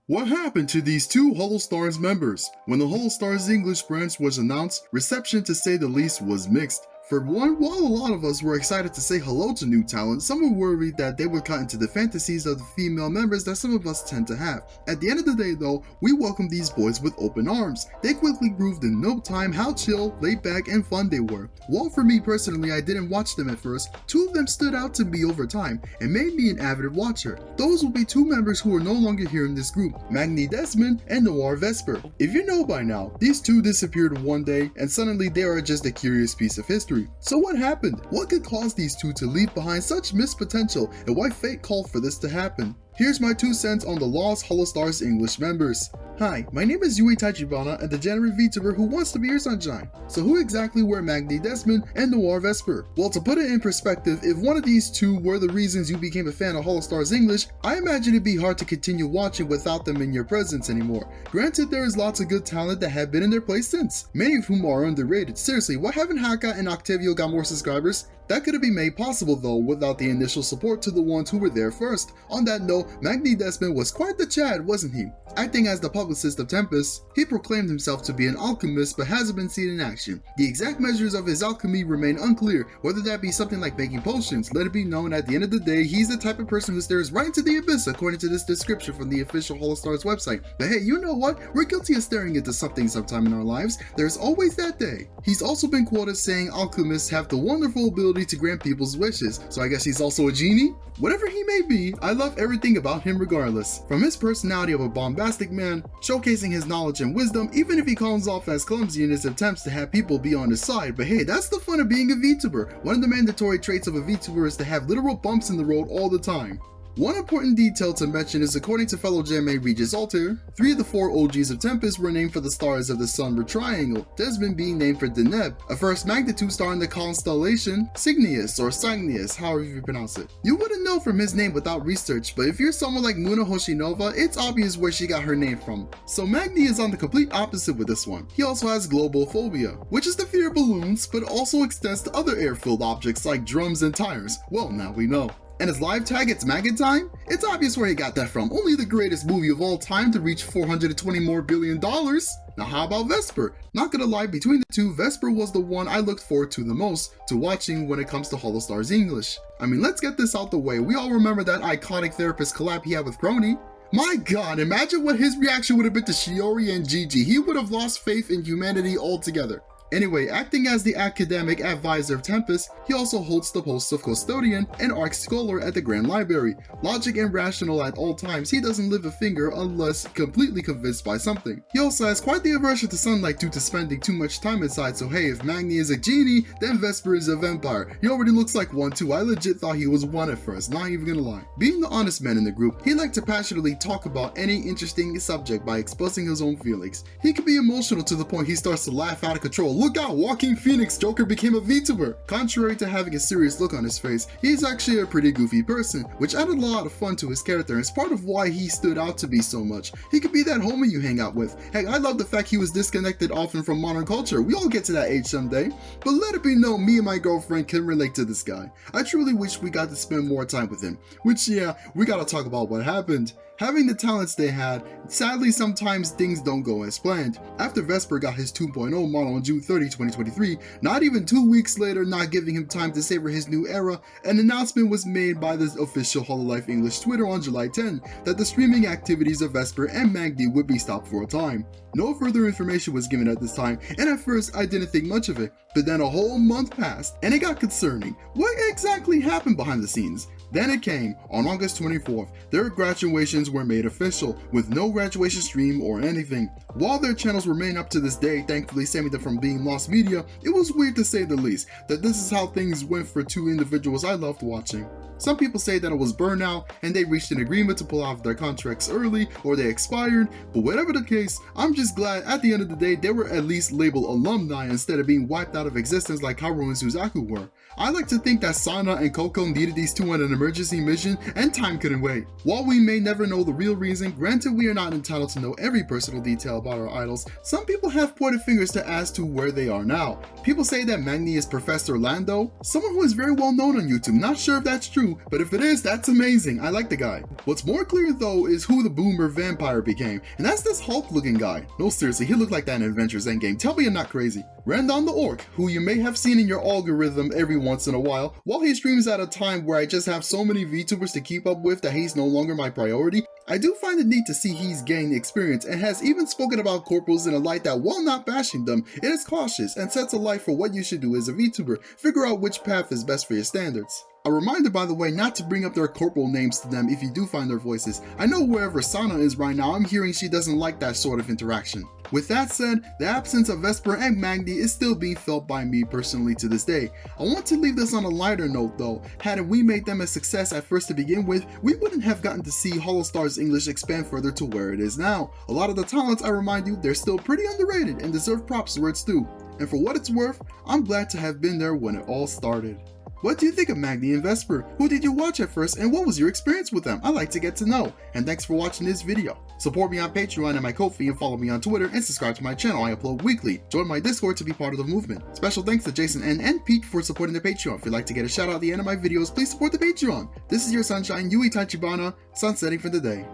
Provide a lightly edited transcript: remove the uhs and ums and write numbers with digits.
What happened to these two Holostars members? When the Holostars English branch was announced, reception to say the least was mixed. For one, while a lot of us were excited to say hello to new talent, some were worried that they would cut into the fantasies of the female members that some of us tend to have. At the end of the day though, we welcomed these boys with open arms. They quickly proved in no time how chill, laid back, and fun they were. While for me personally I didn't watch them at first, two of them stood out to me over time and made me an avid watcher. Those will be two members who are no longer here in this group, Magni Desmond and Noir Vesper. If you know by now, these two disappeared one day and suddenly they are just a curious piece of history. So what happened? What could cause these two to leave behind such missed potential, and why fate called for this to happen? Here's my 2 cents on the lost Holostars English members. Hi, my name is Yui Tachibana, a degenerate VTuber who wants to be your sunshine. So who exactly were Magni Desmond and Noir Vesper? Well, to put it in perspective, if one of these two were the reasons you became a fan of Holostars English, I imagine it'd be hard to continue watching without them in your presence anymore. Granted, there is lots of good talent that have been in their place since, many of whom are underrated. Seriously, why haven't Haka and Octavio got more subscribers? That could have been made possible though without the initial support to the ones who were there first. On that note, Magni Desmond was quite the Chad, wasn't he? Acting as the publicist of Tempest, he proclaimed himself to be an alchemist but hasn't been seen in action. The exact measures of his alchemy remain unclear, whether that be something like making potions. Let it be known at the end of the day, he's the type of person who stares right into the abyss according to this description from the official Holostars website. But hey, you know what? We're guilty of staring into something sometime in our lives. There's always that day. He's also been quoted saying alchemists have the wonderful ability to grant people's wishes, so I guess he's also a genie? Whatever he may be, I love everything about him regardless. From his personality of a bombastic man, showcasing his knowledge and wisdom, even if he comes off as clumsy in his attempts to have people be on his side. But hey, that's the fun of being a VTuber. One of the mandatory traits of a VTuber is to have literal bumps in the road all the time. One important detail to mention is according to fellow JMA Regis Altair, 3 of the 4 OGs of Tempest were named for the stars of the Sunward Triangle, Dezmond being named for Deneb, a first magnitude star in the constellation Cygnus or Cygnus, however you pronounce it. You wouldn't know from his name without research, but if you're someone like Muna Hoshinova, it's obvious where she got her name from. So Magni is on the complete opposite with this one. He also has global phobia, which is the fear of balloons, but also extends to other air-filled objects like drums and tires. Well, now we know. And his live tag, it's Maggot Time? It's obvious where he got that from. Only the greatest movie of all time to reach $420 more billion. Now how about Vesper? Not gonna lie, between the two, Vesper was the one I looked forward to the most to watching when it comes to Holostars English. I mean, let's get this out the way. We all remember that iconic therapist collab he had with Crony. My god, imagine what his reaction would have been to Shiori and Gigi. He would have lost faith in humanity altogether. Anyway, acting as the academic advisor of Tempest, he also holds the posts of custodian and arch scholar at the Grand Library. Logic and rational at all times, he doesn't lift a finger unless completely convinced by something. He also has quite the aversion to sunlight due to spending too much time inside, so hey, if Magni is a genie, then Vesper is a vampire. He already looks like one too. I legit thought he was one at first, not even gonna lie. Being the honest man in the group, he liked to passionately talk about any interesting subject by expressing his own feelings. He could be emotional to the point he starts to laugh out of control. Look out, Walking Phoenix Joker became a VTuber! Contrary to having a serious look on his face, he's actually a pretty goofy person, which added a lot of fun to his character and is part of why he stood out to be so much. He could be that homie you hang out with. Heck, I love the fact he was disconnected often from modern culture. We all get to that age someday. But let it be known, me and my girlfriend can relate to this guy. I truly wish we got to spend more time with him. Which yeah, we gotta talk about what happened. Having the talents they had, sadly sometimes things don't go as planned. After Vesper got his 2.0 model on June 30, 2023, not even 2 weeks later, not giving him time to savor his new era, an announcement was made by the official Hololive English Twitter on July 10 that the streaming activities of Vesper and Magni would be stopped for a time. No further information was given at this time, and at first I didn't think much of it, but then a whole month passed, and it got concerning. What exactly happened behind the scenes? Then it came, on August 24th, their graduations were made official, with no graduation stream or anything. While their channels remain up to this day, thankfully saving them from being lost media, it was weird to say the least, that this is how things went for two individuals I loved watching. Some people say that it was burnout and they reached an agreement to pull out of their contracts early or they expired, but whatever the case, I'm just glad at the end of the day they were at least labeled alumni instead of being wiped out of existence like Haru and Suzaku were. I like to think that Sana and Coco needed these two on an emergency mission and time couldn't wait. While we may never know the real reason, granted we are not entitled to know every personal detail about our idols, some people have pointed fingers to as to where they are now. People say that Magni is Professor Lando, someone who is very well known on YouTube, not sure if that's true. you, but if it is, that's amazing. I like the guy. What's more clear though is who the boomer vampire became, and that's this Hulk looking guy. No, seriously, he looked like that in Adventures Endgame. Tell me I'm not crazy. Randon the Orc, who you may have seen in your algorithm every once in a while, while he streams at a time where I just have so many VTubers to keep up with that he's no longer my priority, I do find it neat to see he's gained experience and has even spoken about corporals in a light that, while not bashing them, it is cautious and sets a light for what you should do as a VTuber. Figure out which path is best for your standards. A reminder, by the way, not to bring up their corporal names to them if you do find their voices. I know wherever Sana is right now, I'm hearing she doesn't like that sort of interaction. With that said, the absence of Vesper and Magni is still being felt by me personally to this day. I want to leave this on a lighter note though. Had we made them a success at first to begin with, we wouldn't have gotten to see Holostars English expand further to where it is now. A lot of the talents, I remind you, they're still pretty underrated and deserve props where it's due. And for what it's worth, I'm glad to have been there when it all started. What do you think of Magni and Vesper? Who did you watch at first and what was your experience with them? I'd like to get to know. And thanks for watching this video. Support me on Patreon and my Ko-fi, and follow me on Twitter and subscribe to my channel. I upload weekly. Join my Discord to be part of the movement. Special thanks to Jason and Pete for supporting the Patreon. If you'd like to get a shout out at the end of my videos, please support the Patreon. This is your sunshine, Yui Tachibana, sunsetting for the day.